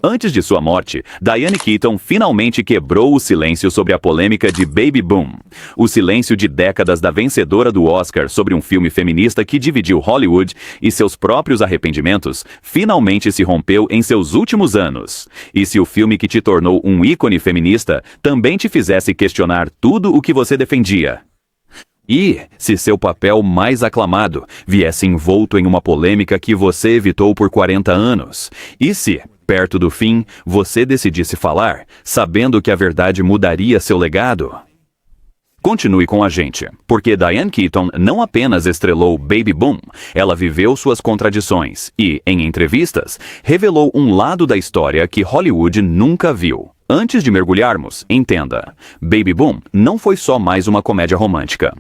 Antes de sua morte, Diane Keaton finalmente quebrou o silêncio sobre a polêmica de Baby Boom. O silêncio de décadas da vencedora do Oscar sobre um filme feminista que dividiu Hollywood e seus próprios arrependimentos finalmente se rompeu em seus últimos anos. E se o filme que te tornou um ícone feminista também te fizesse questionar tudo o que você defendia? E se seu papel mais aclamado viesse envolto em uma polêmica que você evitou por 40 anos? E se, perto do fim, você decidisse falar, sabendo que a verdade mudaria seu legado? Continue com a gente, porque Diane Keaton não apenas estrelou Baby Boom, ela viveu suas contradições e, em entrevistas, revelou um lado da história que Hollywood nunca viu. Antes de mergulharmos, entenda, Baby Boom não foi só mais uma comédia romântica.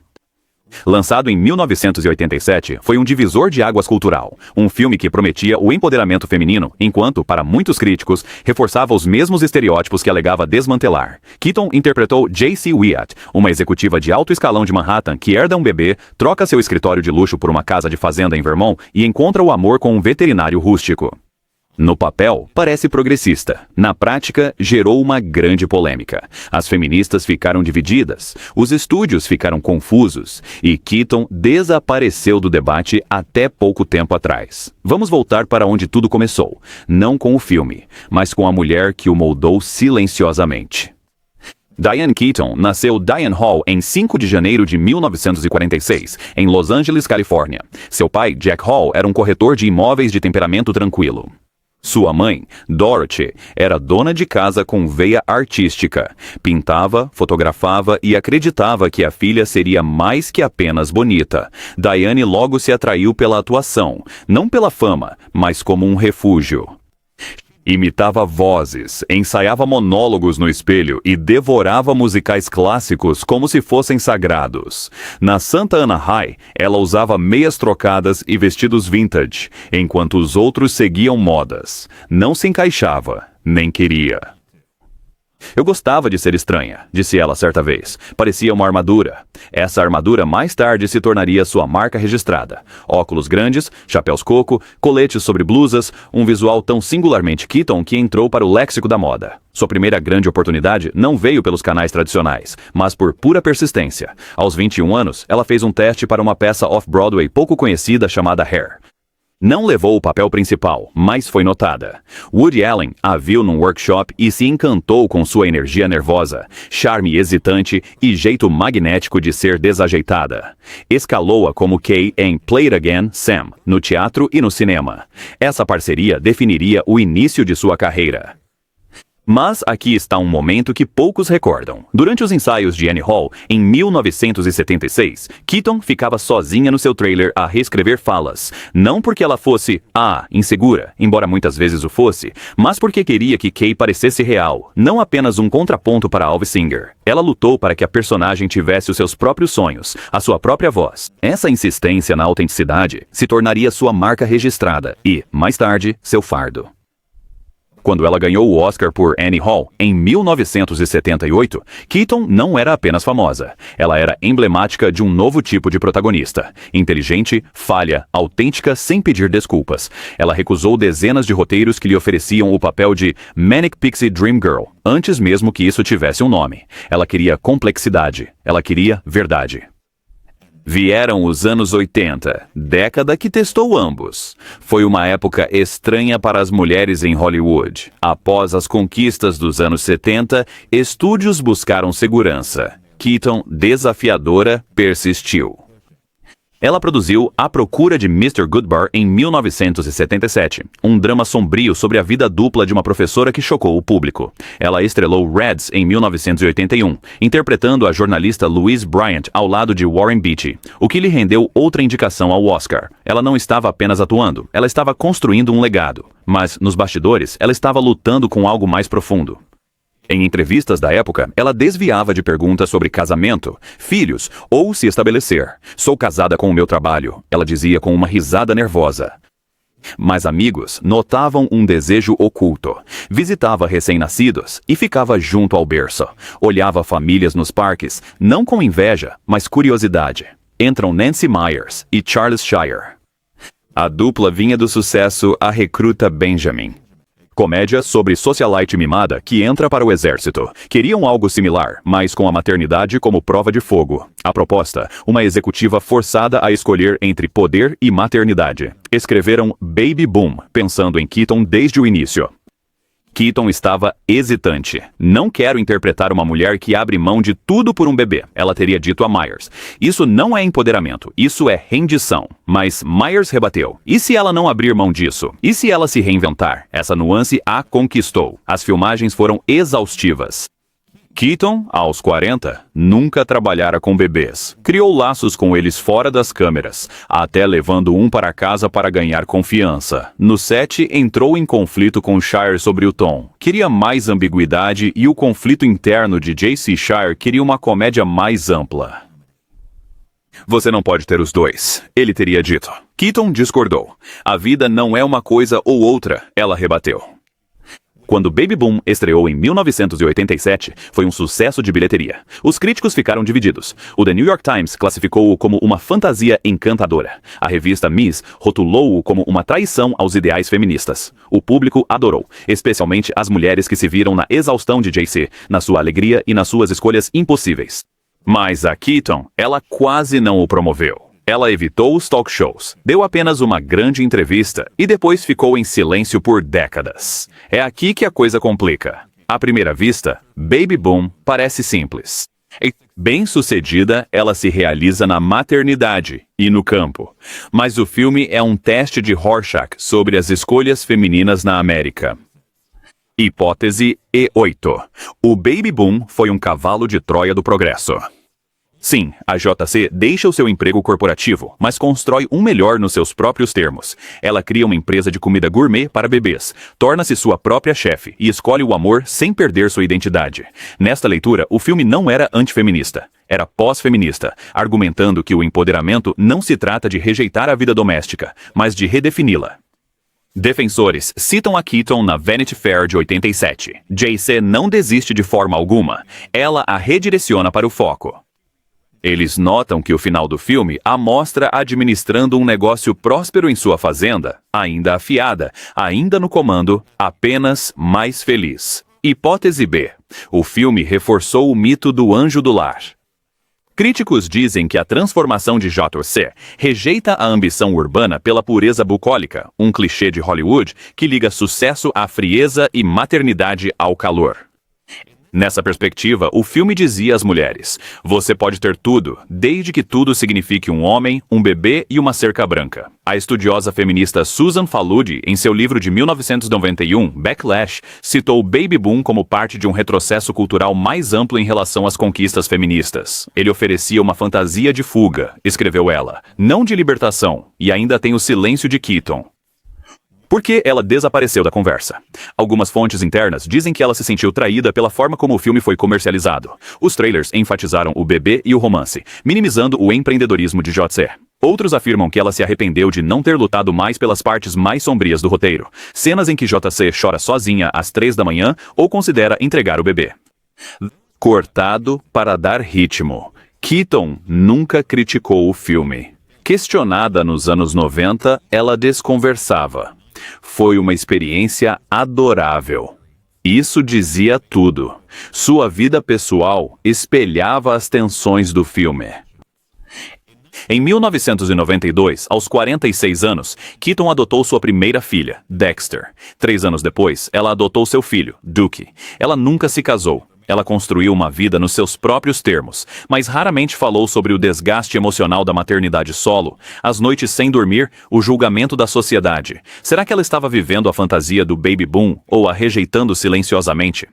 Lançado em 1987, foi um divisor de águas cultural. Um filme que prometia o empoderamento feminino, enquanto, para muitos críticos, reforçava os mesmos estereótipos que alegava desmantelar. Keaton interpretou J.C. Wyatt, uma executiva de alto escalão de Manhattan que herda um bebê, troca seu escritório de luxo por uma casa de fazenda em Vermont e encontra o amor com um veterinário rústico. No papel, parece progressista. Na prática, gerou uma grande polêmica. As feministas ficaram divididas, os estúdios ficaram confusos e Keaton desapareceu do debate até pouco tempo atrás. Vamos voltar para onde tudo começou, não com o filme, mas com a mulher que o moldou silenciosamente. Diane Keaton nasceu Diane Hall em 5 de janeiro de 1946, em Los Angeles, Califórnia. Seu pai, Jack Hall, era um corretor de imóveis de temperamento tranquilo. Sua mãe, Dorothy, era dona de casa com veia artística. Pintava, fotografava e acreditava que a filha seria mais que apenas bonita. Diane logo se atraiu pela atuação, não pela fama, mas como um refúgio. Imitava vozes, ensaiava monólogos no espelho e devorava musicais clássicos como se fossem sagrados. Na Santa Ana High, ela usava meias trocadas e vestidos vintage, enquanto os outros seguiam modas. Não se encaixava, nem queria. Eu gostava de ser estranha, disse ela certa vez. Parecia uma armadura. Essa armadura mais tarde se tornaria sua marca registrada. Óculos grandes, chapéus coco, coletes sobre blusas, um visual tão singularmente Keaton que entrou para o léxico da moda. Sua primeira grande oportunidade não veio pelos canais tradicionais, mas por pura persistência. Aos 21 anos, ela fez um teste para uma peça off-Broadway pouco conhecida chamada Hair. Não levou o papel principal, mas foi notada. Woody Allen a viu num workshop e se encantou com sua energia nervosa, charme hesitante e jeito magnético de ser desajeitada. Escalou-a como Kay em Play It Again, Sam, no teatro e no cinema. Essa parceria definiria o início de sua carreira. Mas aqui está um momento que poucos recordam. Durante os ensaios de Annie Hall, em 1976, Keaton ficava sozinha no seu trailer a reescrever falas. Não porque ela fosse, insegura, embora muitas vezes o fosse, mas porque queria que Kay parecesse real, não apenas um contraponto para Alvy Singer. Ela lutou para que a personagem tivesse os seus próprios sonhos, a sua própria voz. Essa insistência na autenticidade se tornaria sua marca registrada e, mais tarde, seu fardo. Quando ela ganhou o Oscar por Annie Hall, em 1978, Keaton não era apenas famosa. Ela era emblemática de um novo tipo de protagonista. Inteligente, falha, autêntica sem pedir desculpas. Ela recusou dezenas de roteiros que lhe ofereciam o papel de Manic Pixie Dream Girl, antes mesmo que isso tivesse um nome. Ela queria complexidade. Ela queria verdade. Vieram os anos 80, década que testou ambos. Foi uma época estranha para as mulheres em Hollywood. Após as conquistas dos anos 70, estúdios buscaram segurança. Keaton, desafiadora, persistiu. Ela produziu A Procura de Mr. Goodbar em 1977, um drama sombrio sobre a vida dupla de uma professora que chocou o público. Ela estrelou Reds em 1981, interpretando a jornalista Louise Bryant ao lado de Warren Beatty, o que lhe rendeu outra indicação ao Oscar. Ela não estava apenas atuando, ela estava construindo um legado, mas, nos bastidores, ela estava lutando com algo mais profundo. Em entrevistas da época, ela desviava de perguntas sobre casamento, filhos ou se estabelecer. Sou casada com o meu trabalho, ela dizia com uma risada nervosa. Mas amigos notavam um desejo oculto. Visitava recém-nascidos e ficava junto ao berço. Olhava famílias nos parques, não com inveja, mas curiosidade. Entram Nancy Meyers e Charles Shire. A dupla vinha do sucesso A Recruta Benjamin. Comédia sobre socialite mimada que entra para o exército. Queriam algo similar, mas com a maternidade como prova de fogo. A proposta, uma executiva forçada a escolher entre poder e maternidade. Escreveram Baby Boom, pensando em Keaton desde o início. Keaton estava hesitante. Não quero interpretar uma mulher que abre mão de tudo por um bebê, ela teria dito a Myers. Isso não é empoderamento, isso é rendição. Mas Myers rebateu. E se ela não abrir mão disso? E se ela se reinventar? Essa nuance a conquistou. As filmagens foram exaustivas. Keaton, aos 40, nunca trabalhara com bebês. Criou laços com eles fora das câmeras, até levando um para casa para ganhar confiança. No set, entrou em conflito com Shire sobre o tom. Queria mais ambiguidade e o conflito interno de J.C. Shire queria uma comédia mais ampla. Você não pode ter os dois, ele teria dito. Keaton discordou. A vida não é uma coisa ou outra, ela rebateu. Quando Baby Boom estreou em 1987, foi um sucesso de bilheteria. Os críticos ficaram divididos. O The New York Times classificou-o como uma fantasia encantadora. A revista Ms. rotulou-o como uma traição aos ideais feministas. O público adorou, especialmente as mulheres que se viram na exaustão de J.C., na sua alegria e nas suas escolhas impossíveis. Mas a Keaton, ela quase não o promoveu. Ela evitou os talk shows, deu apenas uma grande entrevista e depois ficou em silêncio por décadas. É aqui que a coisa complica. À primeira vista, Baby Boom parece simples. Bem-sucedida, ela se realiza na maternidade e no campo. Mas o filme é um teste de Rorschach sobre as escolhas femininas na América. Hipótese E8. O Baby Boom foi um cavalo de Troia do progresso. Sim, a JC deixa o seu emprego corporativo, mas constrói um melhor nos seus próprios termos. Ela cria uma empresa de comida gourmet para bebês, torna-se sua própria chefe e escolhe o amor sem perder sua identidade. Nesta leitura, o filme não era antifeminista, era pós-feminista, argumentando que o empoderamento não se trata de rejeitar a vida doméstica, mas de redefini-la. Defensores citam a Keaton na Vanity Fair de 87. J.C. não desiste de forma alguma, ela a redireciona para o foco. Eles notam que o final do filme a mostra administrando um negócio próspero em sua fazenda, ainda afiada, ainda no comando, apenas mais feliz. Hipótese B. O filme reforçou o mito do anjo do lar. Críticos dizem que a transformação de JC rejeita a ambição urbana pela pureza bucólica, um clichê de Hollywood que liga sucesso à frieza e maternidade ao calor. Nessa perspectiva, o filme dizia às mulheres: você pode ter tudo, desde que tudo signifique um homem, um bebê e uma cerca branca. A estudiosa feminista Susan Faludi, em seu livro de 1991, Backlash, citou Baby Boom como parte de um retrocesso cultural mais amplo em relação às conquistas feministas. Ele oferecia uma fantasia de fuga, escreveu ela, não de libertação, e ainda tem o silêncio de Keaton. Por que ela desapareceu da conversa? Algumas fontes internas dizem que ela se sentiu traída pela forma como o filme foi comercializado. Os trailers enfatizaram o bebê e o romance, minimizando o empreendedorismo de JC. Outros afirmam que ela se arrependeu de não ter lutado mais pelas partes mais sombrias do roteiro. Cenas em que JC chora sozinha às 3 da manhã ou considera entregar o bebê. Cortado para dar ritmo. Keaton nunca criticou o filme. Questionada nos anos 90, ela desconversava. Foi uma experiência adorável. Isso dizia tudo. Sua vida pessoal espelhava as tensões do filme. Em 1992, aos 46 anos, Keaton adotou sua primeira filha, Dexter. 3 anos depois, ela adotou seu filho, Duke. Ela nunca se casou. Ela construiu uma vida nos seus próprios termos, mas raramente falou sobre o desgaste emocional da maternidade solo, as noites sem dormir, o julgamento da sociedade. Será que ela estava vivendo a fantasia do Baby Boom ou a rejeitando silenciosamente?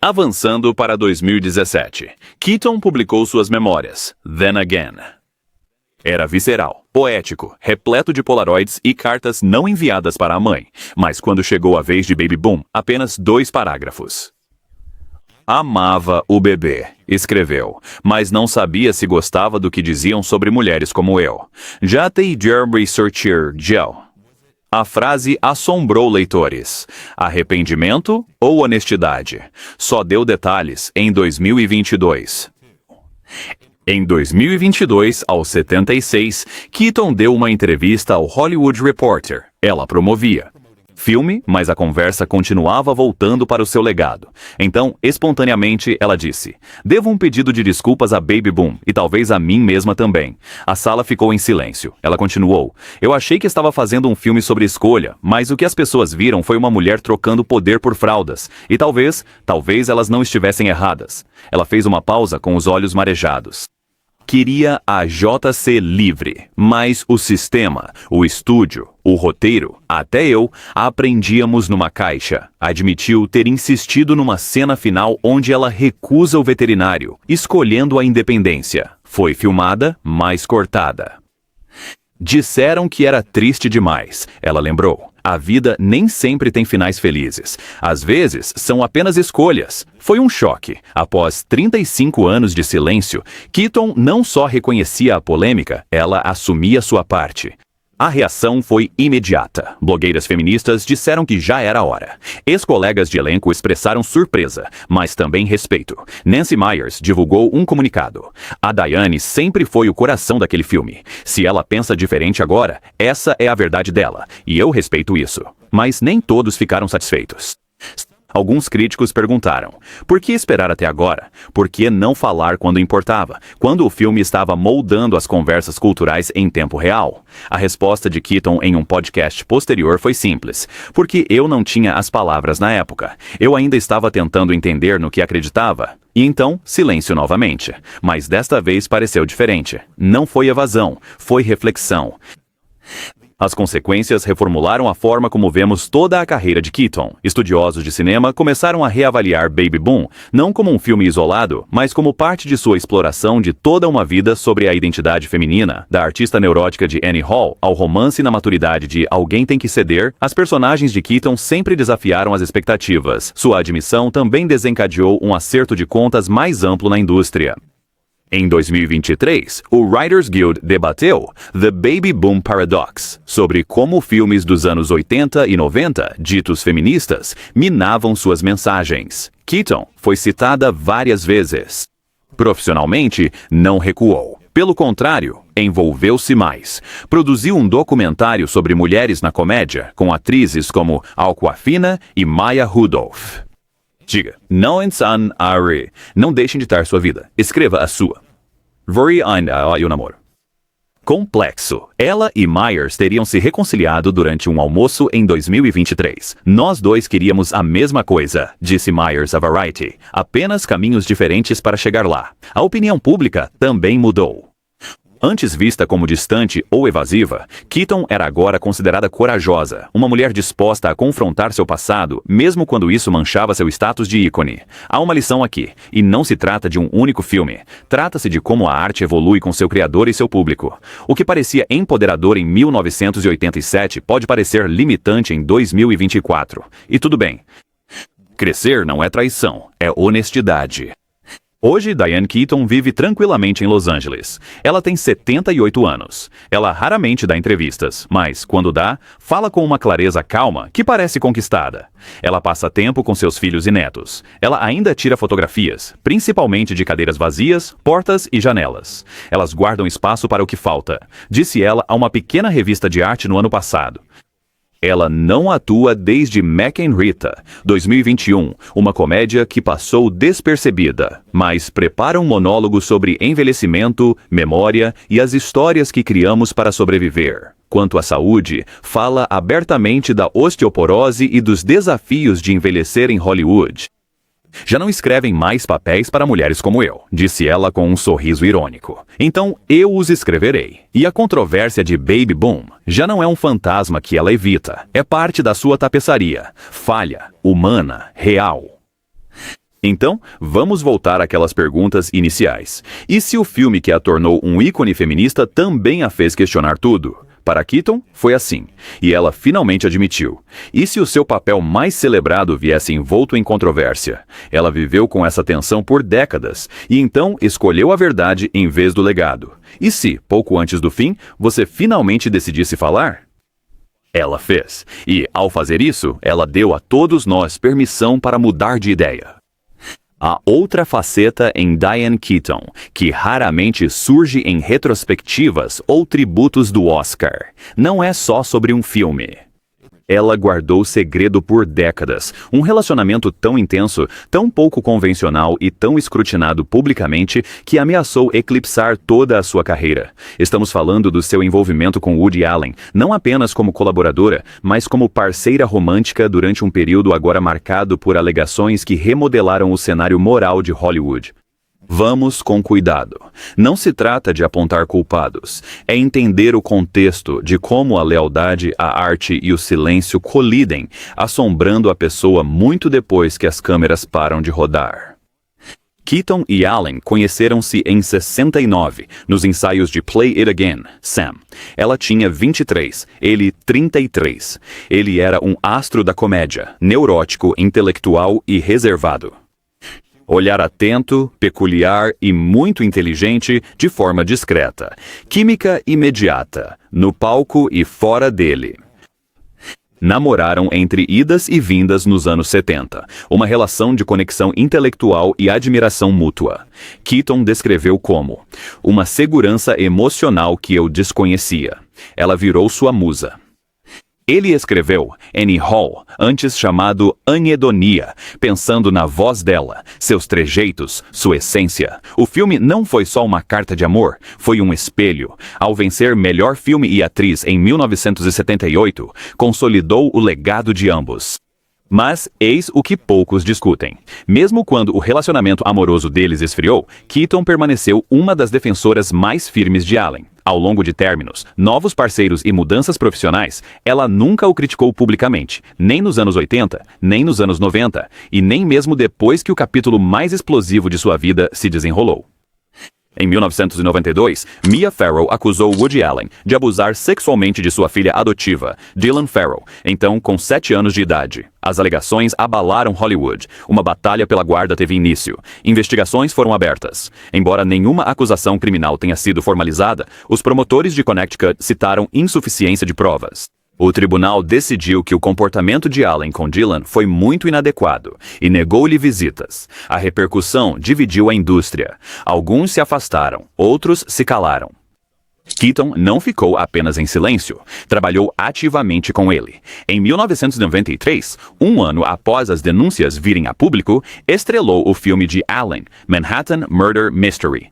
Avançando para 2017, Keaton publicou suas memórias, Then Again. Era visceral, poético, repleto de polaroids e cartas não enviadas para a mãe, mas quando chegou a vez de Baby Boom, apenas 2 parágrafos. Amava o bebê, escreveu, mas não sabia se gostava do que diziam sobre mulheres como eu. Já te researcher gel. A frase assombrou leitores. Arrependimento ou honestidade? Só deu detalhes em 2022. Em 2022, aos 76, Keaton deu uma entrevista ao Hollywood Reporter. Ela promovia. filme, mas a conversa continuava voltando para o seu legado. Então, espontaneamente, ela disse: "Devo um pedido de desculpas a Baby Boom, e talvez a mim mesma também." A sala ficou em silêncio. Ela continuou: "Eu achei que estava fazendo um filme sobre escolha, mas o que as pessoas viram foi uma mulher trocando poder por fraldas. E talvez elas não estivessem erradas." Ela fez uma pausa com os olhos marejados. Queria a JC livre, mas o sistema, o estúdio, o roteiro, até eu, aprendíamos numa caixa. Admitiu ter insistido numa cena final onde ela recusa o veterinário, escolhendo a independência. Foi filmada, mas cortada. Disseram que era triste demais, ela lembrou. A vida nem sempre tem finais felizes. Às vezes, são apenas escolhas. Foi um choque. Após 35 anos de silêncio, Keaton não só reconhecia a polêmica, ela assumia sua parte. A reação foi imediata. Blogueiras feministas disseram que já era a hora. Ex-colegas de elenco expressaram surpresa, mas também respeito. Nancy Meyers divulgou um comunicado. "A Diane sempre foi o coração daquele filme. Se ela pensa diferente agora, essa é a verdade dela, e eu respeito isso." Mas nem todos ficaram satisfeitos. Alguns críticos perguntaram: por que esperar até agora? Por que não falar quando importava, quando o filme estava moldando as conversas culturais em tempo real? A resposta de Keaton em um podcast posterior foi simples: porque eu não tinha as palavras na época. Eu ainda estava tentando entender no que acreditava. E então, silêncio novamente. Mas desta vez pareceu diferente. Não foi evasão, foi reflexão. As consequências reformularam a forma como vemos toda a carreira de Keaton. Estudiosos de cinema começaram a reavaliar Baby Boom, não como um filme isolado, mas como parte de sua exploração de toda uma vida sobre a identidade feminina, da artista neurótica de Annie Hall ao romance na maturidade de Alguém Tem que Ceder. As personagens de Keaton sempre desafiaram as expectativas. Sua admissão também desencadeou um acerto de contas mais amplo na indústria. Em 2023, o Writers Guild debateu The Baby Boom Paradox, sobre como filmes dos anos 80 e 90, ditos feministas, minavam suas mensagens. Keaton foi citada várias vezes. Profissionalmente, não recuou. Pelo contrário, envolveu-se mais. Produziu um documentário sobre mulheres na comédia, com atrizes como Awkwafina e Maya Rudolph. Diga, não insan Ari. Não deixem de dar sua vida. Escreva a sua. Vori ainda o namoro. Complexo. Ela e Meyers teriam se reconciliado durante um almoço em 2023. "Nós dois queríamos a mesma coisa", disse Meyers a Variety. "Apenas caminhos diferentes para chegar lá." A opinião pública também mudou. Antes vista como distante ou evasiva, Keaton era agora considerada corajosa, uma mulher disposta a confrontar seu passado, mesmo quando isso manchava seu status de ícone. Há uma lição aqui, e não se trata de um único filme. Trata-se de como a arte evolui com seu criador e seu público. O que parecia empoderador em 1987 pode parecer limitante em 2024. E tudo bem. Crescer não é traição, é honestidade. Hoje, Diane Keaton vive tranquilamente em Los Angeles. Ela tem 78 anos. Ela raramente dá entrevistas, mas, quando dá, fala com uma clareza calma que parece conquistada. Ela passa tempo com seus filhos e netos. Ela ainda tira fotografias, principalmente de cadeiras vazias, portas e janelas. Elas guardam espaço para o que falta, disse ela a uma pequena revista de arte no ano passado. Ela não atua desde Mac and Rita, 2021, uma comédia que passou despercebida, mas prepara um monólogo sobre envelhecimento, memória e as histórias que criamos para sobreviver. Quanto à saúde, fala abertamente da osteoporose e dos desafios de envelhecer em Hollywood. Já não escrevem mais papéis para mulheres como eu, disse ela com um sorriso irônico. Então eu os escreverei. E a controvérsia de Baby Boom já não é um fantasma que ela evita. É parte da sua tapeçaria. Falha, humana, real. Então, vamos voltar àquelas perguntas iniciais. E se o filme que a tornou um ícone feminista também a fez questionar tudo? Para Keaton, foi assim, e ela finalmente admitiu. E se o seu papel mais celebrado viesse envolto em controvérsia? Ela viveu com essa tensão por décadas, e então escolheu a verdade em vez do legado. E se, pouco antes do fim, você finalmente decidisse falar? Ela fez, e ao fazer isso, ela deu a todos nós permissão para mudar de ideia. Há outra faceta em Diane Keaton, que raramente surge em retrospectivas ou tributos do Oscar. Não é só sobre um filme. Ela guardou o segredo por décadas. Um relacionamento tão intenso, tão pouco convencional e tão escrutinado publicamente que ameaçou eclipsar toda a sua carreira. Estamos falando do seu envolvimento com Woody Allen, não apenas como colaboradora, mas como parceira romântica durante um período agora marcado por alegações que remodelaram o cenário moral de Hollywood. Vamos com cuidado. Não se trata de apontar culpados. É entender o contexto de como a lealdade, a arte e o silêncio colidem, assombrando a pessoa muito depois que as câmeras param de rodar. Keaton e Allen conheceram-se em 69, nos ensaios de Play It Again, Sam. Ela tinha 23, ele 33. Ele era um astro da comédia, neurótico, intelectual e reservado. Olhar atento, peculiar e muito inteligente de forma discreta. Química imediata, no palco e fora dele. Namoraram entre idas e vindas nos anos 70, uma relação de conexão intelectual e admiração mútua. Keaton descreveu como uma segurança emocional que eu desconhecia. Ela virou sua musa. Ele escreveu Annie Hall, antes chamado Anedonia, pensando na voz dela, seus trejeitos, sua essência. O filme não foi só uma carta de amor, foi um espelho. Ao vencer melhor filme e atriz em 1978, consolidou o legado de ambos. Mas eis o que poucos discutem. Mesmo quando o relacionamento amoroso deles esfriou, Keaton permaneceu uma das defensoras mais firmes de Allen. Ao longo de términos, novos parceiros e mudanças profissionais, ela nunca o criticou publicamente, nem nos anos 80, nem nos anos 90, e nem mesmo depois que o capítulo mais explosivo de sua vida se desenrolou. Em 1992, Mia Farrow acusou Woody Allen de abusar sexualmente de sua filha adotiva, Dylan Farrow, então com 7 anos de idade. As alegações abalaram Hollywood. Uma batalha pela guarda teve início. Investigações foram abertas. Embora nenhuma acusação criminal tenha sido formalizada, os promotores de Connecticut citaram insuficiência de provas. O tribunal decidiu que o comportamento de Allen com Dylan foi muito inadequado e negou-lhe visitas. A repercussão dividiu a indústria. Alguns se afastaram, outros se calaram. Keaton não ficou apenas em silêncio, trabalhou ativamente com ele. Em 1993, um ano após as denúncias virem a público, estrelou o filme de Allen, Manhattan Murder Mystery.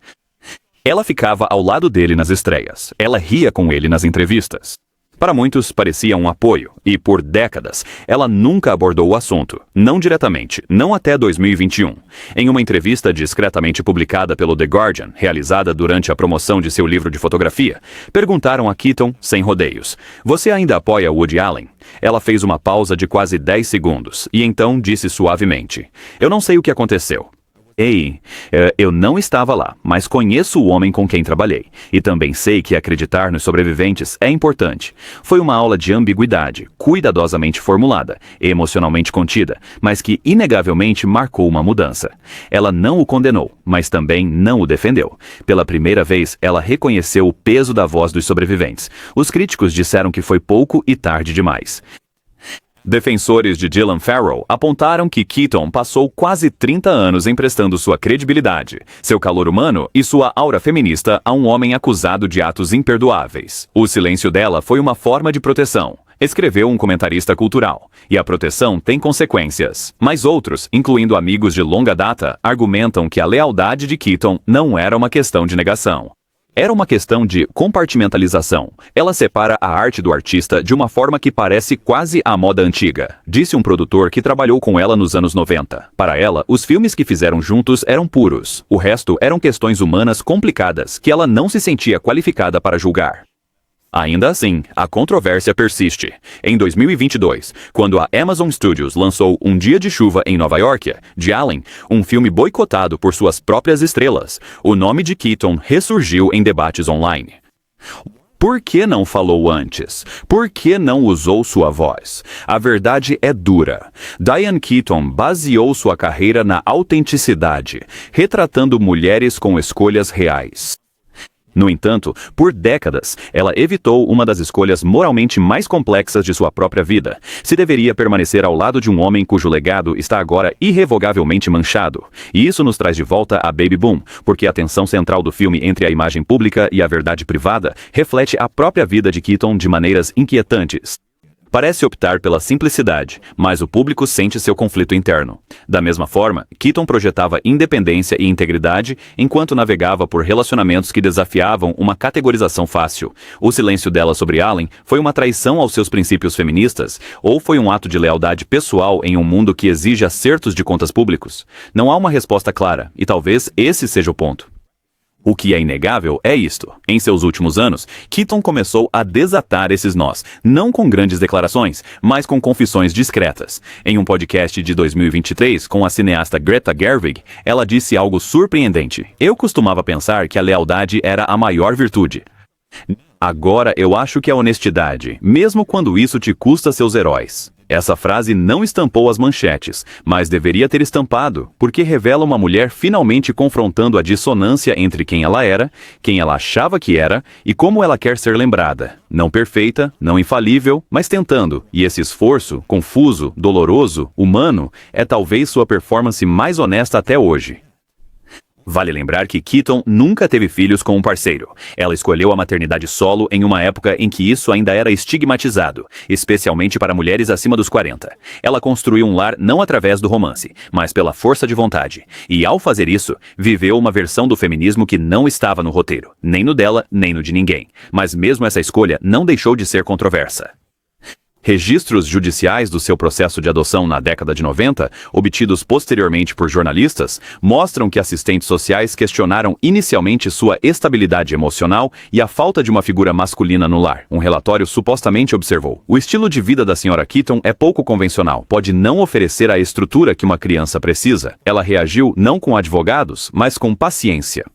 Ela ficava ao lado dele nas estreias, ela ria com ele nas entrevistas. Para muitos, parecia um apoio, e por décadas, ela nunca abordou o assunto, não diretamente, não até 2021. Em uma entrevista discretamente publicada pelo The Guardian, realizada durante a promoção de seu livro de fotografia, perguntaram a Keaton, sem rodeios, "Você ainda apoia Woody Allen?" Ela fez uma pausa de quase 10 segundos, e então disse suavemente, "Eu não sei o que aconteceu. Ei, eu não estava lá, mas conheço o homem com quem trabalhei. E também sei que acreditar nos sobreviventes é importante. Foi uma aula de ambiguidade, cuidadosamente formulada, emocionalmente contida, mas que inegavelmente marcou uma mudança. Ela não o condenou, mas também não o defendeu. Pela primeira vez, ela reconheceu o peso da voz dos sobreviventes. Os críticos disseram que foi pouco e tarde demais." Defensores de Dylan Farrow apontaram que Keaton passou quase 30 anos emprestando sua credibilidade, seu calor humano e sua aura feminista a um homem acusado de atos imperdoáveis. O silêncio dela foi uma forma de proteção, escreveu um comentarista cultural, e a proteção tem consequências. Mas outros, incluindo amigos de longa data, argumentam que a lealdade de Keaton não era uma questão de negação. Era uma questão de compartimentalização. Ela separa a arte do artista de uma forma que parece quase a moda antiga, disse um produtor que trabalhou com ela nos anos 90. Para ela, os filmes que fizeram juntos eram puros. O resto eram questões humanas complicadas que ela não se sentia qualificada para julgar. Ainda assim, a controvérsia persiste. Em 2022, quando a Amazon Studios lançou Um Dia de Chuva em Nova York, de Allen, um filme boicotado por suas próprias estrelas, o nome de Keaton ressurgiu em debates online. Por que não falou antes? Por que não usou sua voz? A verdade é dura. Diane Keaton baseou sua carreira na autenticidade, retratando mulheres com escolhas reais. No entanto, por décadas, ela evitou uma das escolhas moralmente mais complexas de sua própria vida. Se deveria permanecer ao lado de um homem cujo legado está agora irrevogavelmente manchado. E isso nos traz de volta a Baby Boom, porque a tensão central do filme entre a imagem pública e a verdade privada reflete a própria vida de Keaton de maneiras inquietantes. Parece optar pela simplicidade, mas o público sente seu conflito interno. Da mesma forma, Keaton projetava independência e integridade enquanto navegava por relacionamentos que desafiavam uma categorização fácil. O silêncio dela sobre Allen foi uma traição aos seus princípios feministas ou foi um ato de lealdade pessoal em um mundo que exige acertos de contas públicos? Não há uma resposta clara, e talvez esse seja o ponto. O que é inegável é isto. Em seus últimos anos, Keaton começou a desatar esses nós, não com grandes declarações, mas com confissões discretas. Em um podcast de 2023 com a cineasta Greta Gerwig, ela disse algo surpreendente. Eu costumava pensar que a lealdade era a maior virtude. Agora eu acho que é honestidade, mesmo quando isso te custa seus heróis. Essa frase não estampou as manchetes, mas deveria ter estampado, porque revela uma mulher finalmente confrontando a dissonância entre quem ela era, quem ela achava que era e como ela quer ser lembrada. Não perfeita, não infalível, mas tentando. E esse esforço, confuso, doloroso, humano, é talvez sua performance mais honesta até hoje. Vale lembrar que Keaton nunca teve filhos com um parceiro. Ela escolheu a maternidade solo em uma época em que isso ainda era estigmatizado, especialmente para mulheres acima dos 40. Ela construiu um lar não através do romance, mas pela força de vontade. E ao fazer isso, viveu uma versão do feminismo que não estava no roteiro, nem no dela, nem no de ninguém. Mas mesmo essa escolha não deixou de ser controversa. Registros judiciais do seu processo de adoção na década de 90, obtidos posteriormente por jornalistas, mostram que assistentes sociais questionaram inicialmente sua estabilidade emocional e a falta de uma figura masculina no lar. Um relatório supostamente observou: o estilo de vida da Sra. Keaton é pouco convencional, pode não oferecer a estrutura que uma criança precisa. Ela reagiu não com advogados, mas com paciência.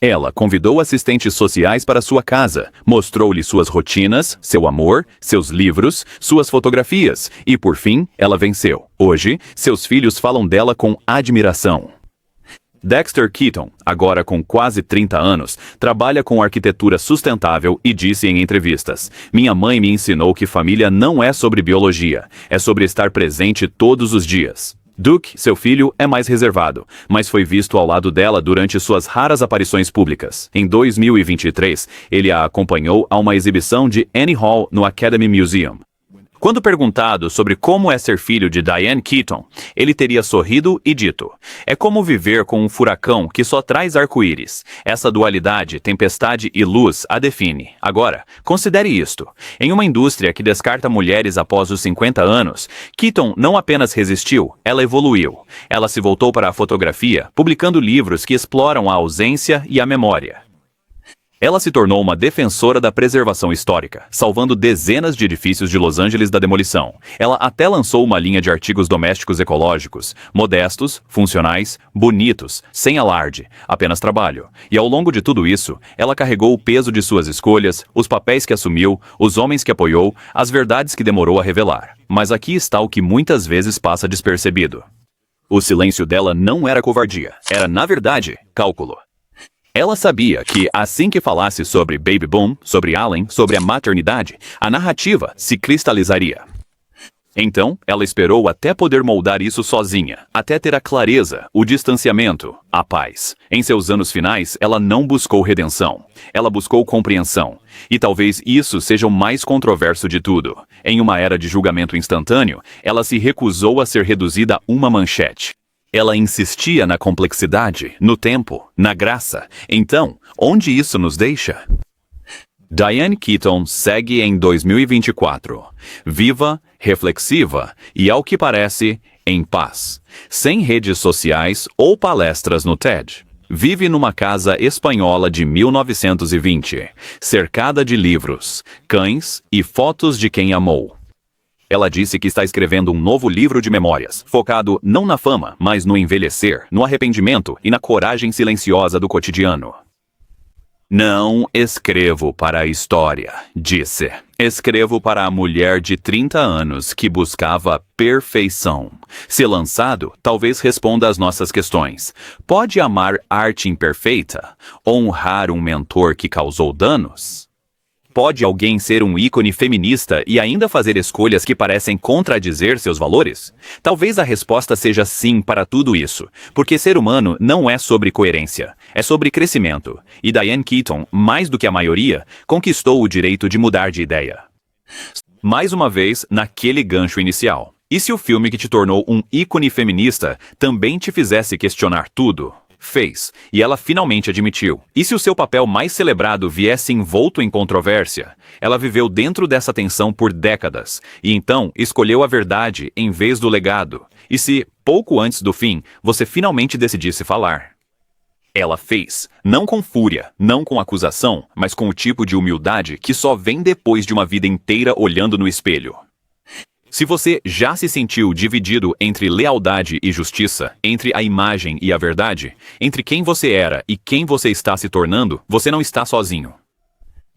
Ela convidou assistentes sociais para sua casa, mostrou-lhe suas rotinas, seu amor, seus livros, suas fotografias e, por fim, ela venceu. Hoje, seus filhos falam dela com admiração. Dexter Keaton, agora com quase 30 anos, trabalha com arquitetura sustentável e disse em entrevistas: "Minha mãe me ensinou que família não é sobre biologia, é sobre estar presente todos os dias." Duke, seu filho, é mais reservado, mas foi visto ao lado dela durante suas raras aparições públicas. Em 2023, ele a acompanhou a uma exibição de Annie Hall no Academy Museum. Quando perguntado sobre como é ser filho de Diane Keaton, ele teria sorrido e dito: "É como viver com um furacão que só traz arco-íris. Essa dualidade, tempestade e luz, a define. Agora, considere isto. Em uma indústria que descarta mulheres após os 50 anos, Keaton não apenas resistiu, ela evoluiu. Ela se voltou para a fotografia, publicando livros que exploram a ausência e a memória. Ela se tornou uma defensora da preservação histórica, salvando dezenas de edifícios de Los Angeles da demolição. Ela até lançou uma linha de artigos domésticos ecológicos, modestos, funcionais, bonitos, sem alarde, apenas trabalho. E ao longo de tudo isso, ela carregou o peso de suas escolhas, os papéis que assumiu, os homens que apoiou, as verdades que demorou a revelar. Mas aqui está o que muitas vezes passa despercebido. O silêncio dela não era covardia, era, na verdade, cálculo. Ela sabia que, assim que falasse sobre Baby Boom, sobre Allen, sobre a maternidade, a narrativa se cristalizaria. Então, ela esperou até poder moldar isso sozinha, até ter a clareza, o distanciamento, a paz. Em seus anos finais, ela não buscou redenção. Ela buscou compreensão. E talvez isso seja o mais controverso de tudo. Em uma era de julgamento instantâneo, ela se recusou a ser reduzida a uma manchete. Ela insistia na complexidade, no tempo, na graça. Então, onde isso nos deixa? Diane Keaton segue em 2024, viva, reflexiva e, ao que parece, em paz, sem redes sociais ou palestras no TED. Vive numa casa espanhola de 1920, cercada de livros, cães e fotos de quem amou. Ela disse que está escrevendo um novo livro de memórias, focado não na fama, mas no envelhecer, no arrependimento e na coragem silenciosa do cotidiano. "Não escrevo para a história", disse. "Escrevo para a mulher de 30 anos que buscava perfeição. Se lançado, talvez responda às nossas questões. Pode amar arte imperfeita? Honrar um mentor que causou danos? Pode alguém ser um ícone feminista e ainda fazer escolhas que parecem contradizer seus valores? Talvez a resposta seja sim para tudo isso, porque ser humano não é sobre coerência, é sobre crescimento. E Diane Keaton, mais do que a maioria, conquistou o direito de mudar de ideia. mais uma vez naquele gancho inicial. E se o filme que te tornou um ícone feminista também te fizesse questionar tudo? Fez, e ela finalmente admitiu. E se o seu papel mais celebrado viesse envolto em controvérsia? Ela viveu dentro dessa tensão por décadas, e então escolheu a verdade em vez do legado. E se, pouco antes do fim, você finalmente decidisse falar? Ela fez, não com fúria, não com acusação, mas com o tipo de humildade que só vem depois de uma vida inteira olhando no espelho. Se você já se sentiu dividido entre lealdade e justiça, entre a imagem e a verdade, entre quem você era e quem você está se tornando, você não está sozinho.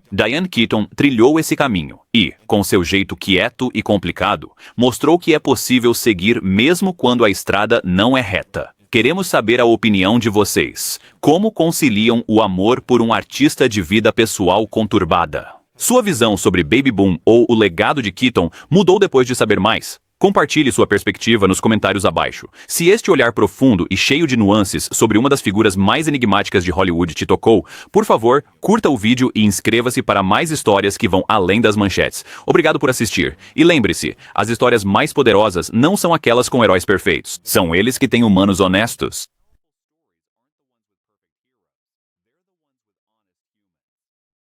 Diane Keaton trilhou esse caminho e, com seu jeito quieto e complicado, mostrou que é possível seguir mesmo quando a estrada não é reta. Queremos saber a opinião de vocês. Como conciliam o amor por um artista de vida pessoal conturbada? Sua visão sobre Baby Boom ou o legado de Keaton mudou depois de saber mais? Compartilhe sua perspectiva nos comentários abaixo. Se este olhar profundo e cheio de nuances sobre uma das figuras mais enigmáticas de Hollywood te tocou, por favor, curta o vídeo e inscreva-se para mais histórias que vão além das manchetes. Obrigado por assistir. E lembre-se, as histórias mais poderosas não são aquelas com heróis perfeitos. São eles que têm humanos honestos.